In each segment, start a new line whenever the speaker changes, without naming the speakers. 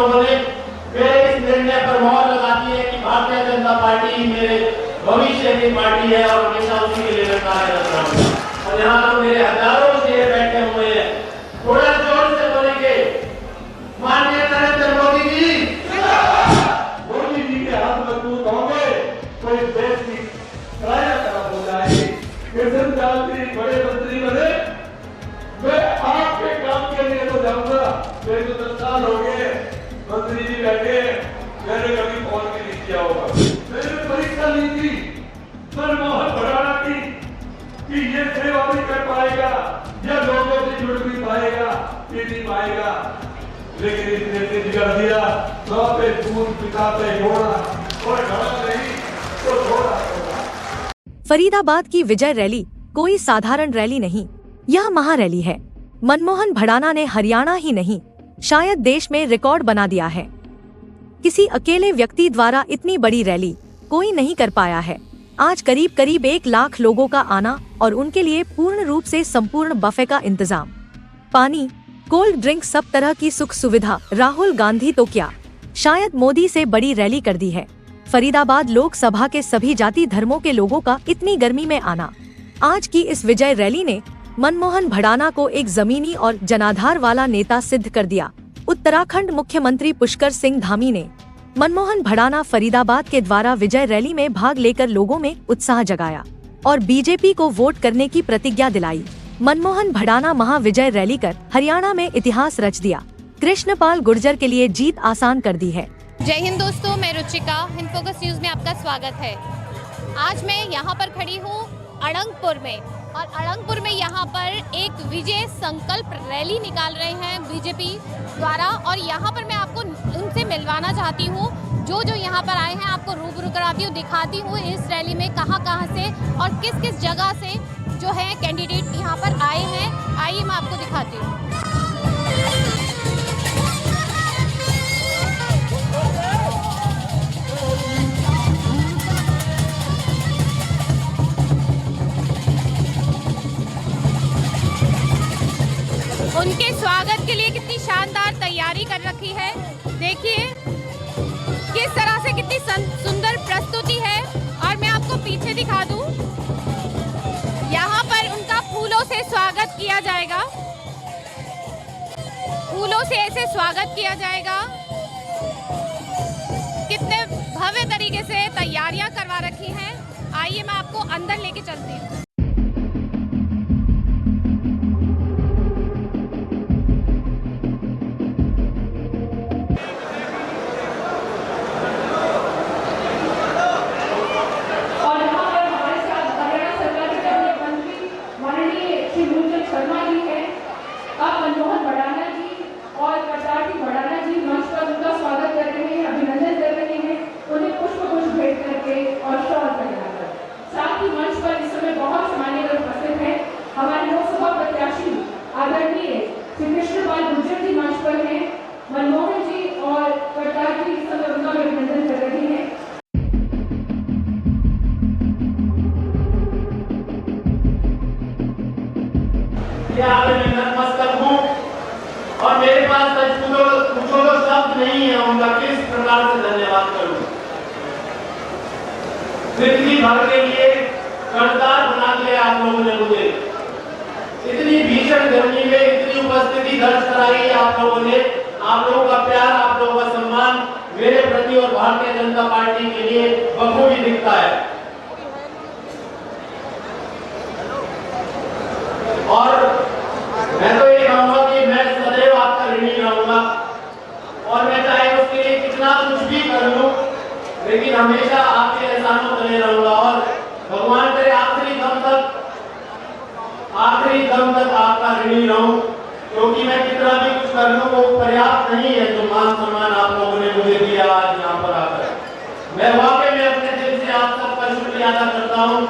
लोगों ने मेरे इस निर्णय पर मोहर लगाती है कि भारतीय जनता पार्टी मेरे भविष्य की पार्टी है और हमेशा उसी के लिए मैं कार्य करता हूँ। और यहाँ तो मेरे हजारों शेर बैठे हुए हैं, थोड़ा जोर से बोलेंगे, माननीय नरेंद्र मोदी जी, मोदी जी के हाथ मजबूत होंगे तो इस देश की काया खराब हो जाएगी। बड़े मंत्री बने, मैं आपके काम के लिए तो जाऊंगा। मेरे को 10 साल हो गए मंत्री जी बैठे, मैंने कभी फोन भी नहीं किया होगा। मैंने परीक्षा ली थी मनमोहन भड़ाना की कि ये सेवा भी कर पाएगा या लोगों से जुड़ भी पाएगा कि नहीं पाएगा, लेकिन इसने जिगर दिया तो पे दूध पिता पे घोड़ा और घोड़ा नहीं तो घोड़ा।
फरीदाबाद की विजय रैली कोई साधारण रैली नहीं, यह महारैली है। मनमोहन भड़ाना ने हरियाणा ही नहीं, शायद देश में रिकॉर्ड बना दिया है। किसी अकेले व्यक्ति द्वारा इतनी बड़ी रैली कोई नहीं कर पाया है। आज करीब करीब 1 लाख लोगों का आना और उनके लिए पूर्ण रूप से संपूर्ण बफे का इंतजाम, पानी, कोल्ड ड्रिंक, सब तरह की सुख सुविधा। राहुल गांधी तो क्या, शायद मोदी से बड़ी रैली कर दी है। फरीदाबाद लोकसभा के सभी जाति धर्मों के लोगों का इतनी गर्मी में आना। आज की इस विजय रैली ने मनमोहन भड़ाना को एक जमीनी और जनाधार वाला नेता सिद्ध कर दिया। उत्तराखंड मुख्यमंत्री पुष्कर सिंह धामी ने मनमोहन भड़ाना फरीदाबाद के द्वारा विजय रैली में भाग लेकर लोगों में उत्साह जगाया और बीजेपी को वोट करने की प्रतिज्ञा दिलाई। मनमोहन भड़ाना महाविजय रैली कर हरियाणा में इतिहास रच दिया। कृष्णपाल गुर्जर के लिए जीत आसान कर दी है।
जय हिंद दोस्तों, मैं रुचिका, हिंद फोकस न्यूज में आपका स्वागत है। आज मैं यहाँ पर खड़ी हूँ अड़ंगपुर में, और अड़ंगपुर में यहाँ पर एक विजय संकल्प रैली निकाल रहे हैं बीजेपी द्वारा, और यहाँ पर मैं आपको उनसे मिलवाना चाहती हूँ जो यहाँ पर आए हैं। आपको रूबरू कराती हूँ, दिखाती हूँ इस रैली में कहाँ से और किस किस जगह से जो है कैंडिडेट यहाँ पर आए हैं। आइए मैं आपको दिखाती हूँ। उनके स्वागत के लिए कितनी शानदार तैयारी कर रखी है। देखिए किस तरह से कितनी सुंदर प्रस्तुति है। और मैं आपको पीछे दिखा दूं, यहाँ पर उनका फूलों से स्वागत किया जाएगा, फूलों से ऐसे स्वागत किया जाएगा। कितने भव्य तरीके से तैयारियां करवा रखी हैं। आइए मैं आपको अंदर लेके चलती हूँ।
मनमोहन जी और करतार जी इस समय उनका अभिनंदन कर रहे हैं।
मैं नतमस्तक हूँ और मेरे पास कुछ शब्द नहीं है उनका किस प्रकार से धन्यवाद करूँ। जिंदगी भर के लिए कर्जदार बना दिया आप लोगों ने मुझे। इतनी भीषण गर्मी में इतनी उपस्थिति दर्ज कराई आप लोगों ने। आप लोगों का प्यार, आप लोगों का सम्मान मेरे प्रति और भारतीय जनता पार्टी के लिए बखूबी दिखता है। और मैं तो ये कहूँगा कि मैं सदैव आपका ऋणी रहूंगा और मैं चाहे उसके लिए कितना कुछ भी कर लूं, लेकिन हमेशा आपके एहसानों तले रहूंगा। और भगवान करे आखिरी दम तक आपका ऋणी रहूं, क्योंकि मैं कितना भी कुछ कर लूं वो पर्याप्त नहीं है जो मान सम्मान आप लोगों ने मुझे दिया आज यहाँ पर आकर। मैं वाकई में अपने दिल से आप सबका शुक्रिया अदा करता हूँ।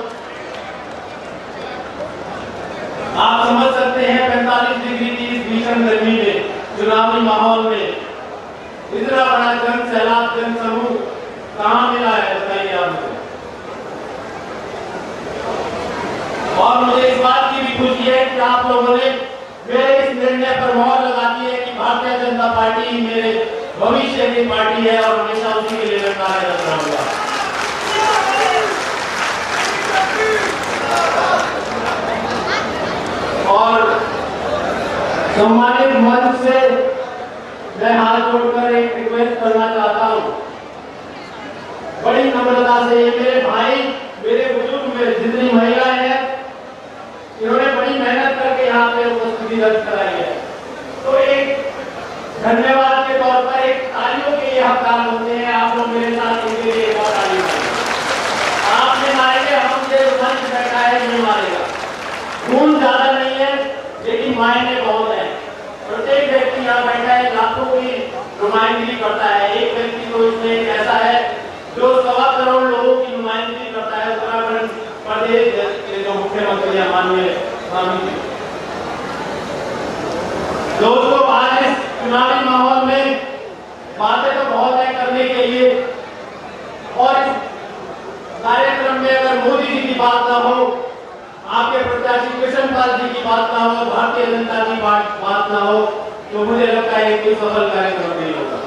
आप समझ सकते हैं 45 डिग्री की इस भीषण गर्मी में, चुनावी माहौल में इतना बड़ा जन सैलाब, जन समूह कहाँ मिला है, बताइए आप मुझे। और मुझे इस बात की भी खुशी है कि आप लोगों ने मेरे इस निर्णय पर मोहर लगा दी है कि भारतीय भारतीय जनता पार्टी मेरे भविष्य की पार्टी है और हमेशा उसी के लिए मैं कार्यरत रहूंगा। और सम्मानित मंच से मैं हाथ जोड़कर एक रिक्वेस्ट करना चाहता हूं, बड़ी नम्रता से। ये मेरे भाई, मेरे बुजुर्ग, मेरे जितनी महिलाएं हैं, इन्होंने बड़ी मेहनत करके यहाँ पे उपस्थिति दर्ज कराई है। तो एक धन्यवाद के तौर पर एक तालियों के ये हकदार होते हैं। आप लोग मेरे साथ इनके लिए एक और ताली मारें। आप नहीं मारेंगे, हमसे मंच बैठा है नहीं मारेगा। खून ज्यादा नहीं है लेकिन मायने बहुत है। प्रत्येक व्यक्ति यहाँ बैठा है लाखों की नुमाइंदगी करता है। एक व्यक्ति तो इसमें एक ऐसा है जो 1.25 करोड़ लोगों की नुमाइंदगी करता है, उत्तराखंड प्रदेश के जो मुख्यमंत्री है माननीय स्वामी जी। दोस्तों, आज इस चुनावी माहौल में बातें तो बहुत है करने के लिए, और इस कार्यक्रम में अगर मोदी जी की बात ना हो, आपके प्रत्याशी कृष्णपाल जी की बात ना हो, भारतीय जनता की बात ना हो, तो मुझे लगता है कोई सफल कार्यक्रम नहीं होगा।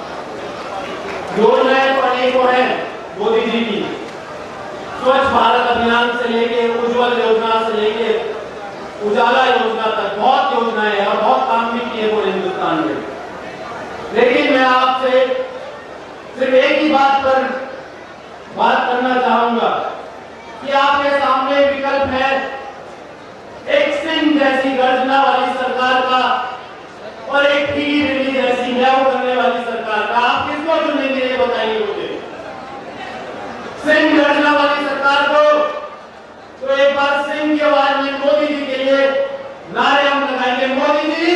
योजनाएं तो अनेकों हैं मोदी जी की, स्वच्छ भारत अभियान से लेके उज्ज्वल योजना से लेके उजाला योजना तक बहुत योजनाएं हैं और बहुत काम भी किए पूरे हिंदुस्तान में। लेकिन मैं आपसे सिर्फ एक ही बात पर बात करना चाहूंगा कि आपके सामने विकल्प है एक सिंह जैसी गर्जना वाली सरकार का और एक टीवी रिलीज जैसी म्याऊं करने वाली सरकार का। आप किसको चुनेंगे ये बताइए मुझे। सिंह गर्जना वाली सरकार को तो एक बार सिंह की आवाज में मोदी जी के लिए नारे हम लगाएंगे, मोदी जी।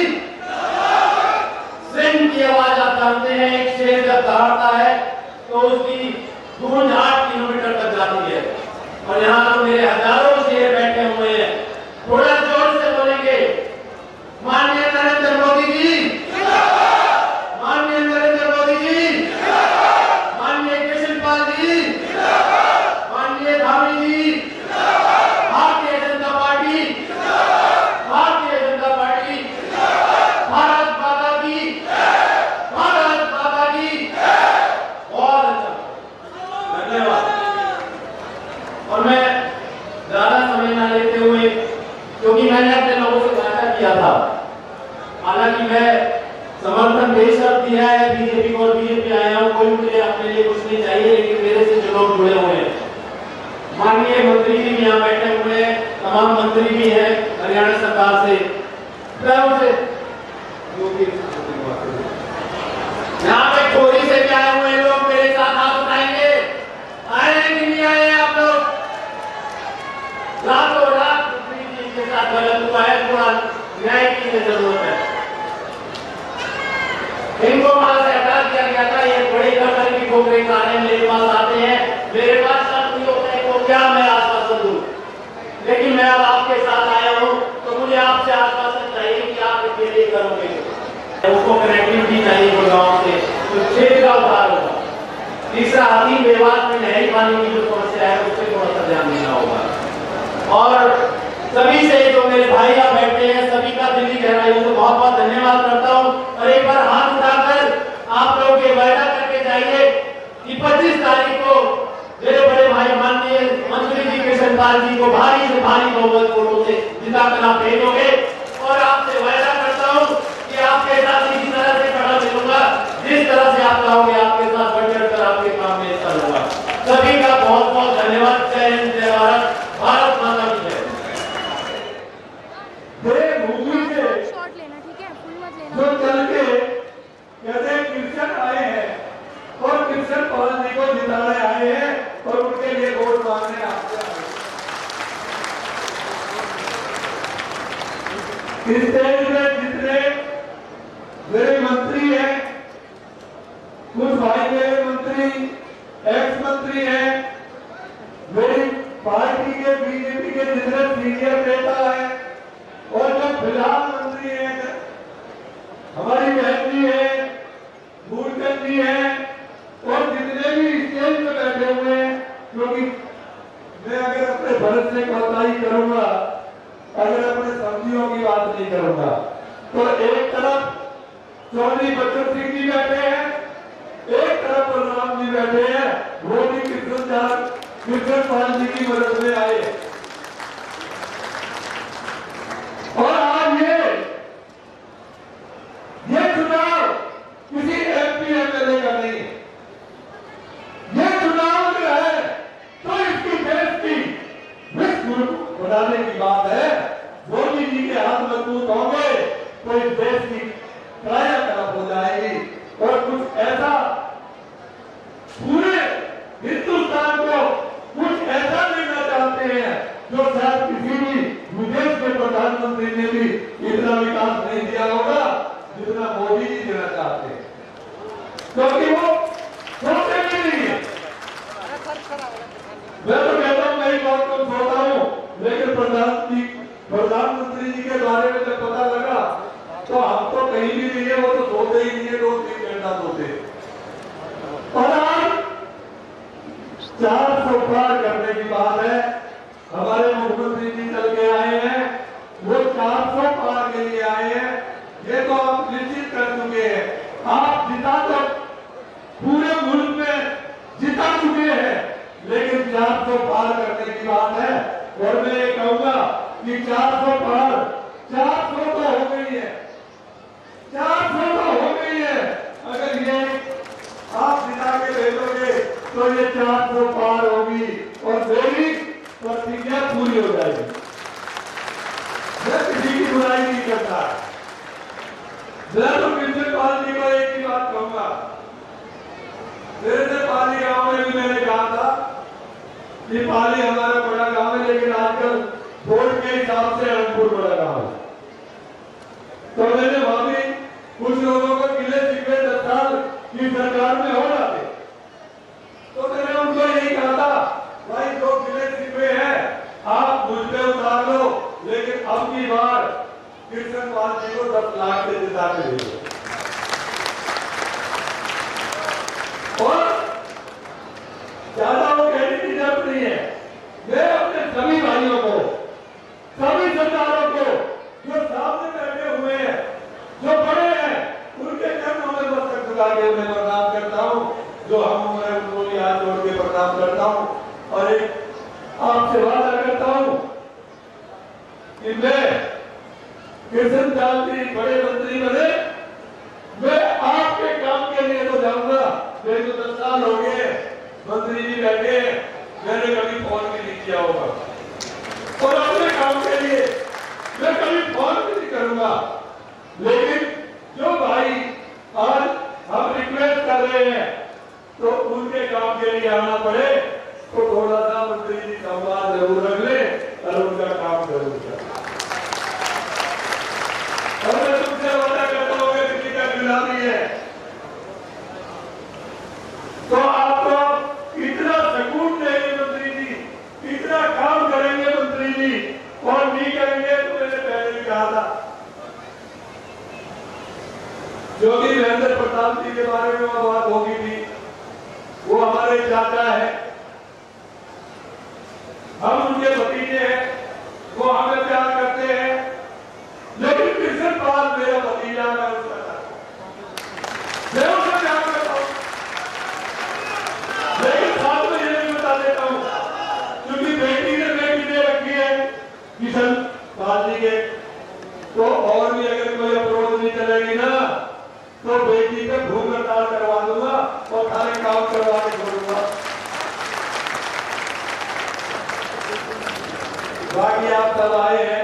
सिंह की आवाज आप जानते हैं, एक शेर जब दहाड़ता है तो उसकी गूंज 8 किलोमीटर तक जाती है। और यहाँ तो मेरे हजारों शेर बैठे हुए हैं, थोड़ा जोर से बोलेंगे, माननीय नरेंद्र मोदी जी, माननीय नरेंद्र मोदी जी, माननीय कृष्णपाल जी, माननीय धामी जी, भारतीय जनता पार्टी, भारतीय जनता पार्टी, भारत माता की, भारत माता की। बहुत अच्छा, धन्यवाद। और मैं ज्यादा समय ना लेते हुए, क्योंकि मैंने अपने लोगों से वादा किया था, हालांकि मैं समर्थन बेशर्त दिया है बीजेपी को और बीजेपी आया हूं, कोई मुझे अपने लिए कुछ नहीं चाहिए, लेकिन मेरे से जो लोग जुड़े हुए हैं, माननीय मंत्री जी भी यहाँ बैठे हुए हैं, तमाम मंत्री भी हैं हरियाणा सरकार से, यहाँ पे खोरी से भी आए हुए लोग मेरे साथ हाथ उठाएंगे। आए हैं कि नहीं आए आप लोग? रातों रात के साथ गलत हुआ है, थोड़ा न्याय की जरूरत है। इनको वहां से हटा दिया गया था, ये बड़े कदर की ठोकरें खाने मेरे पास आते हैं, मेरे पास शब्द नहीं होते हैं, तो क्या मैं आश्वासन दूं? लेकिन मैं अब आपके साथ आया हूं तो मुझे आपसे आश्वासन चाहिए कि आप इसके लिए करोगे। उसको कनेक्टिविटी चाहिए गाँव से, तो क्षेत्र का उद्धार होगा। तीसरा, हाथी मेवात में नहरी पानी की जो समस्या है उस पर थोड़ा सा ध्यान देना होगा। और सभी से जो मेरे भाई यहाँ बैठे हैं, सभी का दिल की गहराइयों से बहुत बहुत धन्यवाद करता हूँ। और एक बार हाथ उठाकर आप लोग ये वायदा करके जाइए कि 25 तारीख को मेरे बड़े भाई माननीय मंत्री जी कृष्णपाल जी को भारी से भारी बहुमत वोटों से जिताकर आप भेजोगे। और आपसे वायदा करता हूँ कि आपके साथ इसी तरह से खड़ा मिलूंगा, जिस तरह से आप कहोगे आपके साथ बढ़ चढ़ कर आपके काम में हिस्सा लूंगा। सभी का बहुत बहुत धन्यवाद। जय हिंद, जय भारत, भारत माता की जय।
शॉट लेना, ठीक है, फुल मत लेना।
बलदेव सिंह जी बैठे हैं, एक तरफ बलराम जी बैठे हैं, वो भी कृष्ण पाल जी की मदद में आए। और आज ये चुनाव किसी एमपी एमएलए का नहीं है, ये चुनाव जो है तो इसकी देश की विश्व बनाने की बात है। मोदी जी के हाथ मजबूत होंगे तो इस देश की काया कल्प हो जाएगी और कुछ ऐसा पूरे हिंदुस्तान को कुछ ऐसा लेना चाहते हैं जो शायद किसी भी विदेश के प्रधानमंत्री ने भी इतना विकास नहीं दिया होगा जितना मोदी जी देना चाहते हैं, क्योंकि वो सोचते भी नहीं है। मैं तो कहता हूँ मैं बहुत कम सोता हूँ, लेकिन प्रधानमंत्री जी के बारे में जब पता लगा तो हम तो कहीं भी नहीं है, वो तो सोते ही नहीं है, 2-3 घंटा सोते। और आज 400 पार करने की बात है, हमारे मुख्यमंत्री जी चल के आए हैं, वो 400 पार के लिए आए हैं, ये तो आप निश्चित कर चुके हैं। आप जिता तो पूरे मुल्क में जिता चुके हैं, लेकिन 400 पार करने की बात है। और मैं ये कहूंगा कि 400 पार 400 तो हो गई है, 400 तो हो गई है। अगर ये आप जिता के भेजोगे तो ये 400 पार होगी और मेरी प्रतिज्ञा पूरी हो जाएगी। मैं किसी की बुराई नहीं करता, मैं तो कृष्ण पाल जी को एक ही बात कहूंगा। मेरे से पाली गांव में भी मैंने कहा था कि पाली हमारा बड़ा गांव है, लेकिन आजकल वोट के हिसाब से अनंतपुर बड़ा गांव है। तो मैंने वहां भी कुछ लोगों को किले शिकवे 10 साल की सरकार में हो जाते, तो मैंने उनको यही कहा था, भाई 2 किले शिकवे हैं आप मुझ पे उतार लो, लेकिन अब की बार कृष्ण पाल जी को 10 लाख से जिता के भेजो। और ज्यादा वो कहने की जरूरत नहीं है। मैं अपने सभी भाइयों को, सभी सरदारों को जो सामने बैठे हुए हैं, जो बड़े हैं, उनके चरणों में मस्तक झुका के उन्हें प्रणाम करता हूँ। जो हम उम्र उनको हाथ जोड़ के प्रणाम करता हूँ और एक आपसे वादा करता हूँ कि मैं कृष्ण पाल जी बड़े मंत्री बने, मैं आपके काम के लिए तो जाऊंगा। मेरे को 10 साल हो गए मंत्री जी बैठे, मैंने कभी फोन भी नहीं किया होगा और अपने काम के लिए मैं कभी फोन भी नहीं करूंगा। लेकिन जो भाई आज हम रिक्वेस्ट कर रहे हैं तो उनके काम के लिए आना पड़े तो थोड़ा सा मंत्री जी संवाद जरूर रख ले और उनका काम जरूर करें। और मैं तुमसे वादा करता हूँ कि किसी का गुलामी है तो आपको इतना सकून देंगे मंत्री जी, इतना काम करेंगे मंत्री जी, और नहीं करेंगे तो मैंने पहले भी कहा था। योगी महेंद्र प्रताप जी के बारे में बात होगी थी, वो हमारे चाचा है, हम उनके भतीजे हैं, वो हमें प्यार करते हैं, लेकिन कृष्ण पाल मेरा भतीजा, मैं उसका मैं उसे प्यार करता हूँ। लेकिन साथ में ये भी बता देता हूँ, क्योंकि बेटी ने दे रखी है किशन पाल जी के, तो और भी अगर कोई अप्रोच नहीं चलेगी ना तो बेटी पे भूख हड़ताल करवा दूंगा और सारे काम करवा के छोड़ूंगा। बाकी आप सब आए हैं,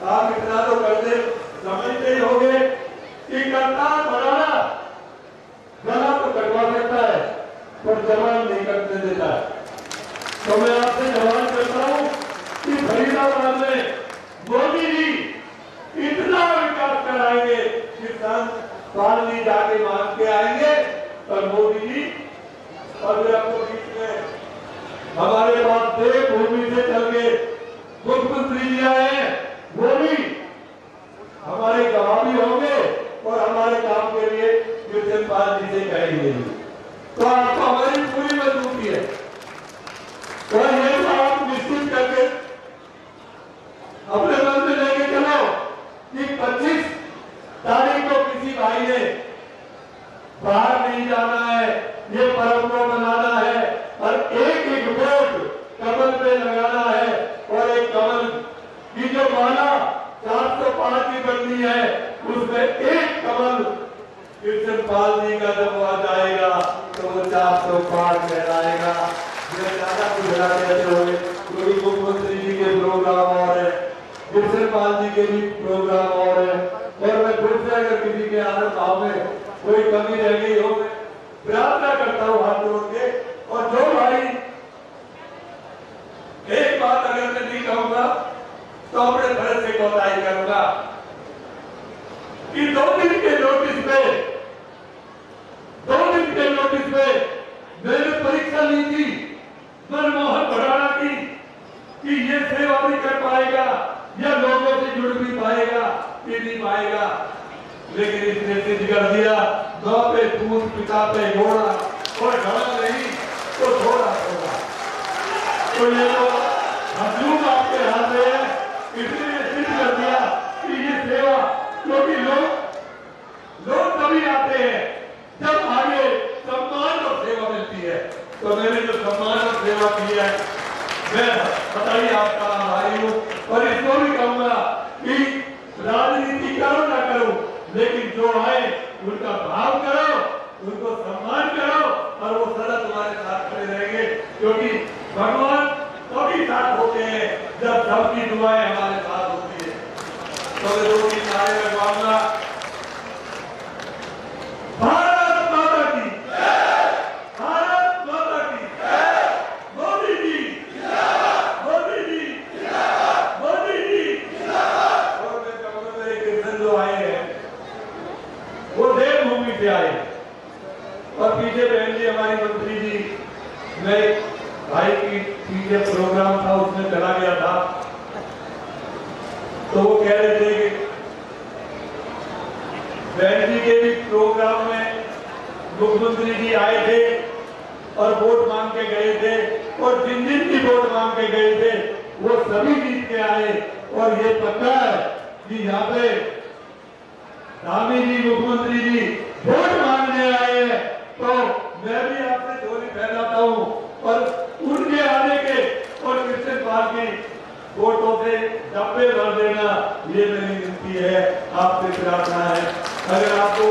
आप इतना तो करते समझते ही होंगे कि करतार बढ़ाना गला तो कटवा सकता है पर जवान नहीं करने देता है। तो मैं आपसे जवान करता हूं कि फरीदाबाद में मोदी जी इतना विकास कराएंगे कि पाल जी जाके मांग के आएंगे और मोदी जी और आपको बीच में हमारे पास देवभूमि से चल के मुख्यमंत्री जी आए हैं, वो भी हमारे गवाह भी होंगे और हमारे काम के लिए कृष्ण पाल जी से कहेंगे। तो आपको हमारी पूरी मजबूती है और ये तो आप निश्चित करके अपने मन में लेके चलो कि 25 तारीख को किसी भाई ने बाहर नहीं जाना है, ये पर्व को मनाना है और एक एक वोट कमल पे लगाना है। और एक कमल की जो माला 405 की बननी है, उसमें एक कमल कृष्ण पाल जी का जब आ जाएगा तो वो 405 कहलाएगा। ये ज्यादा कुछ ना कहते हुए, क्योंकि मुख्यमंत्री जी के प्रोग्राम और है, कृष्ण पाल जी के भी प्रोग्राम और है, और मैं फिर से अगर किसी के आदर भाव में कोई कमी रह गई हो, प्रार्थना करता हूँ हाथ जोड़ के। और जो भाई एक बात अगर मैं नहीं कहूंगा तो अपने तरफ से कोताही करूंगा कि 2 दिन के नोटिस पे मैंने परीक्षा ली थी मनमोहन भड़ाना की कि ये सेवा भी कर पाएगा या लोगों से जुड़ भी पाएगा कि नहीं पाएगा, लेकिन इसने सिद्ध कर दिया। 9 पे दूध, पिता पे घोड़ा, और घड़ा नहीं तो थोड़ा थोड़ा। तो ये तो हजूम आपके हाथ में है, इसलिए सिद्ध कर दिया कि ये सेवा, क्योंकि लोग तभी आते हैं जब आगे सम्मान और सेवा मिलती है। तो मैंने जो सम्मान और सेवा की है, मैं बताइए आपका आभारी हूँ। और इसको भी कहूंगा कि राजनीति करो ना करो, लेकिन जो आए उनका भाव करो, उनको सम्मान करो, और वो सदा तुम्हारे साथ खड़े रहेंगे। क्योंकि भगवान तभी साथ होते हैं जब सबकी दुआएं हमारे साथ होती है। तो मैं 2-3 नारे लगवाऊंगा। भारत माता की, भारत माता की, मोदी जी, मोदी जी, मोदी जी। और मैं कहूँगा मेरे किसान जो आए हैं वो देवभूमि से आए, और पीछे बहन जी हमारी मंत्री जी, मैं भाई की पीछे प्रोग्राम था उसमें चला गया था, तो वो कह रहे थे कि बहन जी के भी प्रोग्राम में मुख्यमंत्री जी आए थे और वोट मांग के गए थे, और जिन जिन की वोट मांग के गए थे वो सभी जीत के आए। और ये पता है कि यहाँ पे धामी जी, मुख्यमंत्री जी वोट मांगने आए हैं, तो मैं भी आपसे झोली फैलाता हूँ, और उनके आने के और कृष्ण पाल की वोटों से डब्बे भर देना, ये मेरी विनती है, आपसे प्रार्थना है। अगर आपको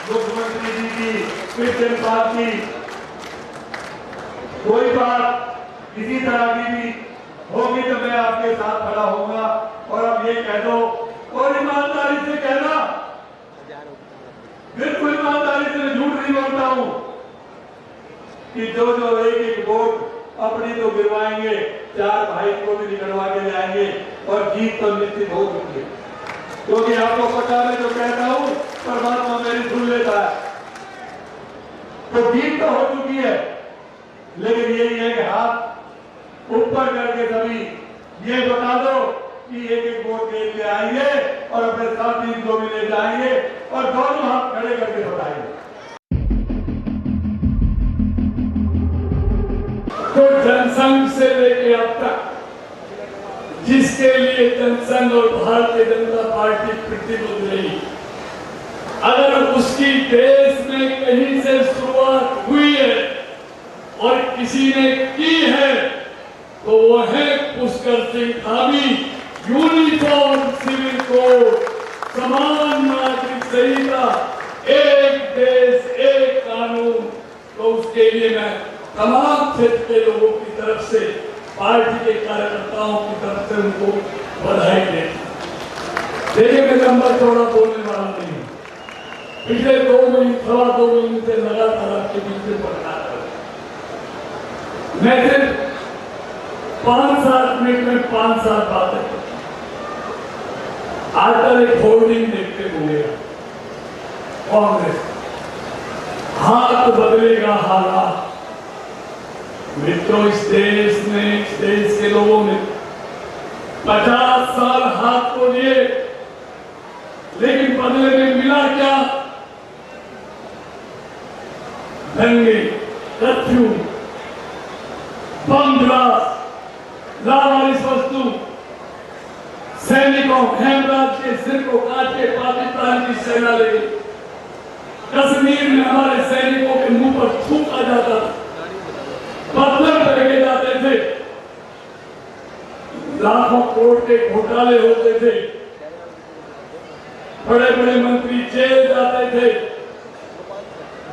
मुख्यमंत्री जी की, कृष्ण पाल की कोई बात किसी तरह की भी होगी तो मैं आपके साथ खड़ा होऊंगा। और अब ये कह दो, और ईमानदारी से कहना, बिल्कुल ईमानदारी से, मैं झूठ नहीं बोलता हूं, कि जो एक वोट अपनी तो गिरवाएंगे, 4 भाई को भी निकलवा के जाएंगे, और जीत तो निश्चित हो चुकी है। क्योंकि आपको पता है, जो कहता हूं परमात्मा मेरी सुन लेता है, तो जीत तो हो चुकी है। लेकिन यही है कि हाथ ऊपर करके सभी ये बता दो कि एक वोट दे के आएंगे और अपने साथी को भी ले जाएंगे, और दोनों हाथ खड़े करके बताएंगे।
तो जनसंघ से लेके अब तक जिसके लिए जनसंघ और भारतीय जनता पार्टी प्रतिबद्ध रही, अगर उसकी देश में कहीं से शुरुआत हुई है और किसी ने की है, तो वो है Pushkar Singh Dhami. Uniform civil code, समान नागरिक संहिता, एक देश एक कानून। तो उसके लिए मैं तमाम क्षेत्र के लोगों की तरफ से, पार्टी के कार्यकर्ताओं की तरफ से उनको बधाई देता हूं। देखिए, मैं लंबा चौड़ा बोलने वाला नहीं हूं। पिछले 2 महीने, 2.25 महीने से लगातार आपके बीच में पढ़ना है। मैं सिर्फ 5-7 मिनट में 5-7 बातें आजकल एक होर्डिंग देखते हुए, कांग्रेस हाथ बदलेगा हालात। मित्रों, इस देश में, इस देश के लोगों ने 50 साल हाथ को लिए, लेकिन बदले में मिला क्या? दंगे, कर्फ्यू, बम ब्लास्ट, लावारिस वस्तु, सैनिकों, हेमराज के सिर को काट के पाकिस्तान की सेना ले गई। कश्मीर में हमारे सैनिकों के मुंह पर थूका जाता था, पत्थर फेंके जाते थे, लाखों करोड़ के घोटाले होते थे, बड़े बड़े मंत्री जेल जाते थे,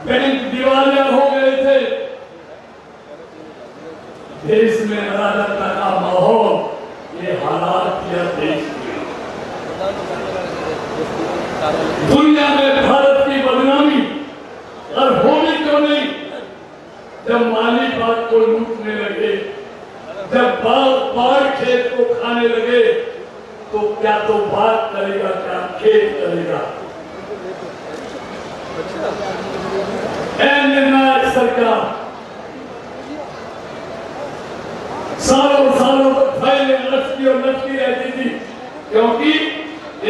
बैंक दिवालिया हो गए थे, देश में अराजकता का माहौल, ये हालात किया देश में। दुनिया में भारत की बदनामी और होगी क्यों नहीं? जब माली बाग को लूटने लगे, जब बाढ़ खेत को खाने लगे, तो क्या तो बात करेगा, क्या खेत करेगा? निर्णायक सरकार सालों सालों तक फाइलें लटकी और लटकी रहती थी, क्योंकि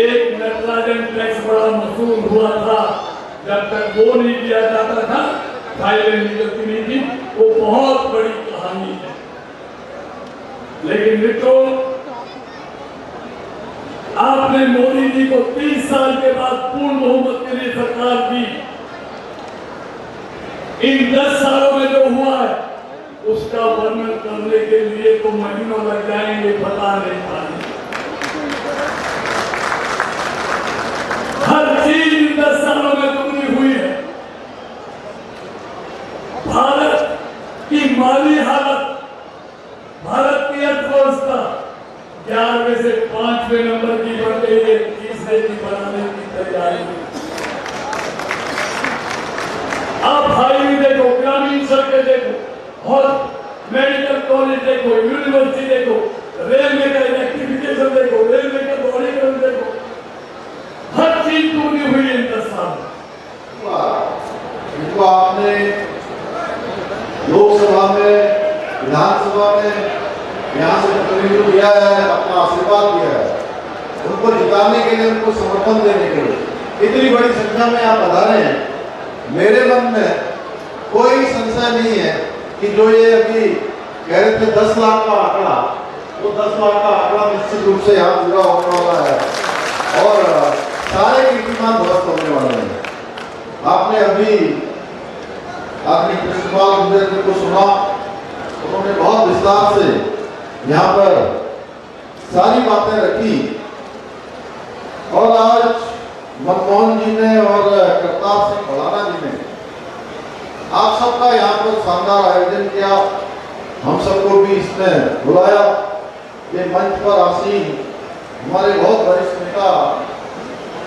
एक नटराजन टैक्स बड़ा मशहूर हुआ था। जब तक वो नहीं दिया जाता था, फाइलें निकलती नहीं थी। वो बहुत बड़ी कहानी है। लेकिन मित्रों, आपने मोदी जी को 30 साल के बाद पूर्ण बहुमत के लिए सरकार दी। इन 10 सालों में जो हुआ है, उसका वर्णन करने के लिए तो महीनों लग जाएंगे, पता नहीं पाएंगे। हर चीज इन 10 सालों में दुगनी हुई है। भारत की माली हालत, भारत की अर्थव्यवस्था 11वें से 5वें नंबर की बन गई है, तीसरे की बनाने की तैयारी। आप हाईवे देखो, ग्रामीण सड़कें देखो, और मेडिकल कॉलेज देखो, यूनिवर्सिटी देखो, रेलवे का इलेक्ट्रिफिकेशन देखो, रेलवे का दोहरीकरण देखो, हर चीज पूरी हुई है 10 साल।
इनको आपने लोकसभा में, विधानसभा में यहाँ से प्रतिनिधित्व दिया है, अपना आशीर्वाद दिया है, उनको जिताने के लिए, उनको समर्थन देने के लिए इतनी बड़ी संख्या में आप पधारे हैं। मेरे मन में कोई संशय नहीं है कि जो ये अभी कह रहे थे 10 लाख का आंकड़ा, वो 10 लाख का आंकड़ा निश्चित रूप से यहाँ पूरा होने वाला है और सारे कीर्तिमान ध्वस्त होने वाले हैं। आपने अभी आदमी कृष्णपाल गुर्जर जी को सुना, उन्होंने बहुत विस्तार से यहाँ पर सारी बातें रखी और आज मनमोहन जी ने और करतार सिंह भड़ाना जी ने आप सबका यहाँ पर शानदार आयोजन किया, हम सबको भी इसमें बुलाया। ये मंच पर आसीन हमारे बहुत वरिष्ठ नेता,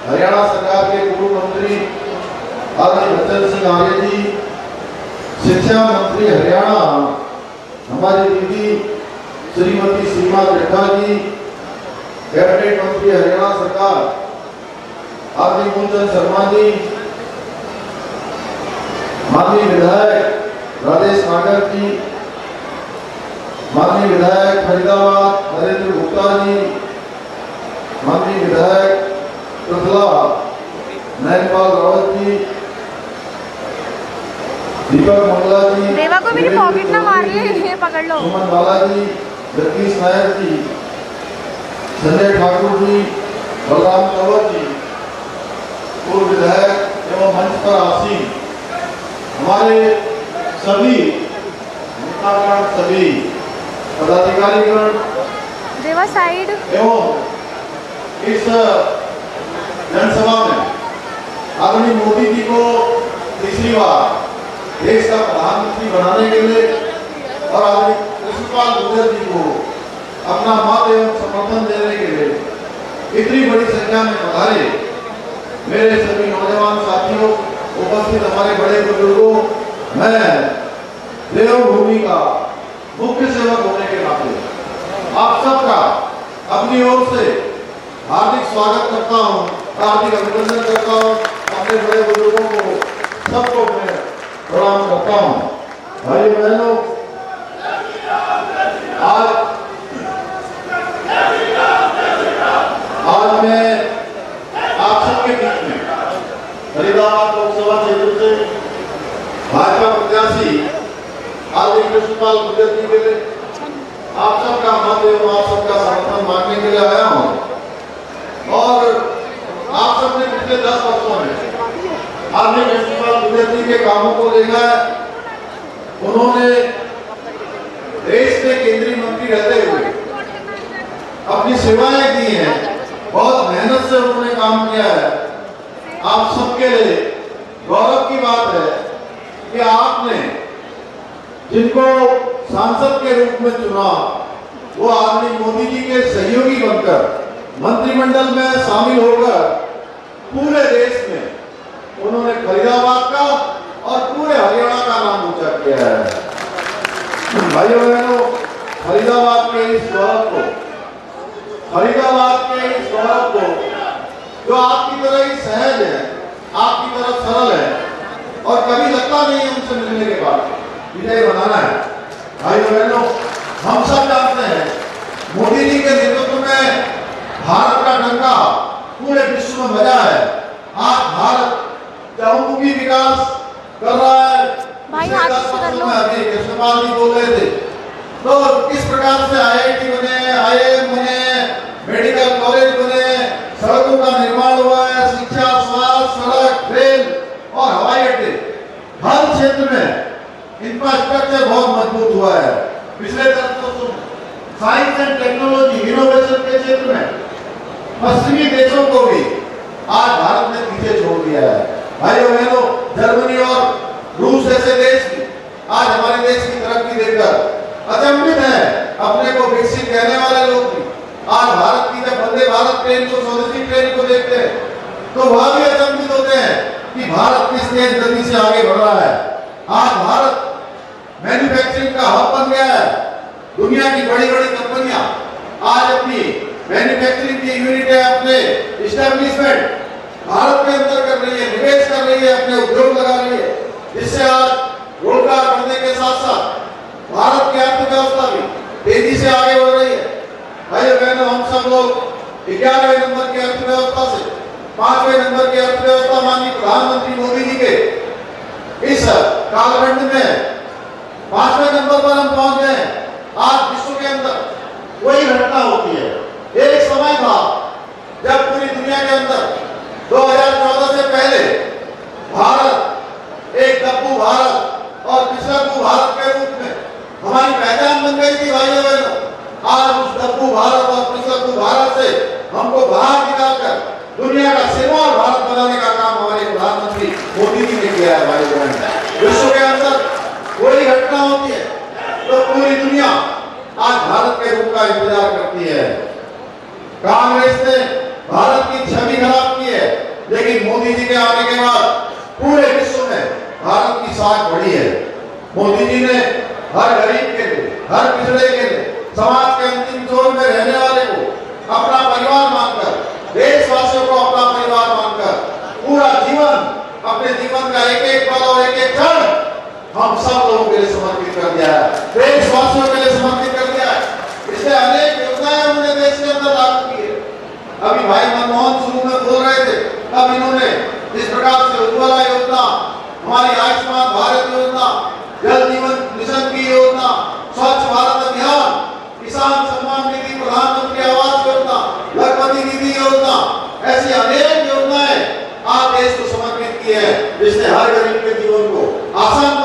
हरियाणा सरकार के पूर्व मंत्री आदरणीय बच्चन सिंह आर्य जी, शिक्षा मंत्री हरियाणा हमारी दीदी श्रीमती सीमा त्रिखा जी, कैबिनेट मंत्री हरियाणा सरकार आदरणीय मूलचंद शर्मा जी, माननीय विधायक राजेश नागर जी, माननीय विधायक फरीदाबाद नरेंद्र गुप्ता जी, माननीय विधायक कृतला नयनपाल रावत जी, दीपक मंगला जी,
देवा को मेरी पॉकेट ना मार ले, ये पकड़ लो,
सुमन बालाजी, जगदीश नायर जी, संजय ठाकुर जी, बलराम कंवर जी, पूर्व विधायक एवं मंच पर आसीन हमारे सभी नेतागण, सभी पदाधिकारीगण
देवा साइड
एवं इस जनसभा में आदरणीय मोदी जी को तीसरी बार देश का प्रधानमंत्री बनाने के लिए और आदरणीय कृष्णपाल गुर्जर जी को अपना मत एवं समर्थन देने के लिए इतनी बड़ी संख्या में पधारे मेरे सभी नौजवान साथियों, उपस्थित हमारे बड़े बुजुर्गों, मैं देवभूमि का मुख्य सेवक होने के नाते आप सबका अपनी ओर से हार्दिक स्वागत करता हूँ, हार्दिक अभिनंदन करता हूँ। अपने बड़े बुजुर्गों को सबको मैं प्रणाम करता हूँ। भाई बहनों, आज मैं आप सबके बीच में फरीदाबाद लोकसभा क्षेत्र से भाजपा प्रत्याशी आदरणीय कृष्णपाल गुर्जर जी के लिए आप सबका मत एवं आप सबका समर्थन मांगने के लिए आया हूँ। और आप सबने पिछले 10 वर्षों में आपने प्रिंसिपल गुजरती के कामों को देखा है। उन्होंने देश में केंद्रीय मंत्री रहते हुए अपनी सेवाएं दी हैं, बहुत मेहनत से उन्होंने काम किया है। आप सबके लिए गौरव की बात है कि आपने जिनको सांसद के रूप में चुना, वो आदमी मोदी जी के सहयोगी बनकर मंत्रिमंडल में शामिल होकर पूरे देश में उन्होंने फरीदाबाद का और पूरे हरियाणा का नाम ऊंचा किया है। भाइयों बहनों, फरीदाबाद के इस गौरव को, जो आपकी तरह ही सहज है, आपकी तरह सरल है और कभी लगता नहीं है उनसे मिलने के बाद विजय बनाना है। भाइयों बहनों, हम सब जानते हैं मोदी जी के नेतृत्व में भारत का डंका पूरे विश्व में बजा है। आज भारत चहुमुखी विकास कर रहा है। अभी कृष्णपाल जी बोल रहे थे, तो किस प्रकार से IIT बने, IIM बने, मेडिकल कॉलेज बने, सड़कों का निर्माण हुआ है, शिक्षा, स्वास्थ्य, सड़क, रेल और हवाई अड्डे, हर क्षेत्र में इंफ्रास्ट्रक्चर बहुत मजबूत हुआ है। पिछले 10 वर्षों में साइंस एंड टेक्नोलॉजी इनोवेशन के क्षेत्र में पश्चिमी देशों को भी आज भारत ने पीछे छोड़ दिया है। भाइयों बहनों, जर्मनी और रूस जैसे देश भी आज हमारे देश की तरक्की देखकर अचंभित है। अपने को विकसित कहने वाले लोग भी आज भारत की जब वंदे भारत ट्रेन को, स्वदेशी ट्रेन को देखते हैं तो वह भी अचंभित होते हैं कि भारत किस तेज गति से आगे बढ़ रहा है। आज भारत मैन्युफैक्चरिंग का हब बन गया है। दुनिया की बड़ी बड़ी कंपनियां आज अपनी मैन्युफैक्चरिंग की यूनिटें, अपने इस्टेब्लिशमेंट भारत के अंदर कर रही है, निवेश कर रही है, अपने उद्योग लगा रही है, जिससे आज रोजगार बढ़ने के साथ साथ भारत की अर्थव्यवस्था भी तेजी से आगे बढ़ रही है। भाइयों बहनों, हम सब लोग 11वें नंबर की अर्थव्यवस्था से 5वें नंबर की अर्थव्यवस्था माननीय प्रधानमंत्री मोदी जी के इस कालखंड में 5वें नंबर पर हम पहुंच गए। आज विश्व के अंदर वही घटना होती है। एक समय था जब पूरी दुनिया के अंदर 2014 से पहले भारत एक दब्बू भारत और पिछड़ू भारत के रूप में हमारी पहचान बन गई थी। भाइयों बहनों, आज उस दब्बू भारत और पिछड़ू भारत से हमको बाहर निकालकर दुनिया का सिरमौर भारत बनाने का काम हमारे प्रधानमंत्री मोदी जी ने किया है। भाई बहन, विश्व के अंदर कोई घटना होती है तो पूरी दुनिया आज भारत के रूप का इंतजार करती है। कांग्रेस ने भारत की छवि खराब की है, लेकिन मोदी जी के आने के बाद पूरे विश्व में भारत की साख बढ़ी है। मोदी जी ने हर गरीब के लिए, हर पिछड़े के लिए, समाज के अंतिम छोर में रहने वाले को अपना परिवार मानकर, देशवासियों को अपना परिवार मानकर पूरा जीवन, अपने जीवन का एक एक पल और एक एक क्षण हम सब लोगों के लिए समर्पित कर दिया है, देशवासियों के लिए समर्पित कर दिया है। इससे अनेक योजनाएं उन्होंने देश के अंदर लागू की है। अभी भाई मनमोहन शुरू में बोल रहे थे, तब इन्होंने जिस प्रकार से उज्ज्वला योजना, हमारी आयुष्मान भारत योजना, जल जीवन मिशन की योजना, स्वच्छ भारत अभियान, किसान सम्मान निधि, प्रधानमंत्री आवास योजना, लखपति निधि योजना, ऐसी अनेक योजनाएं आज देश को समर्पित की है, जिसने हर गरीब के जीवन को आसान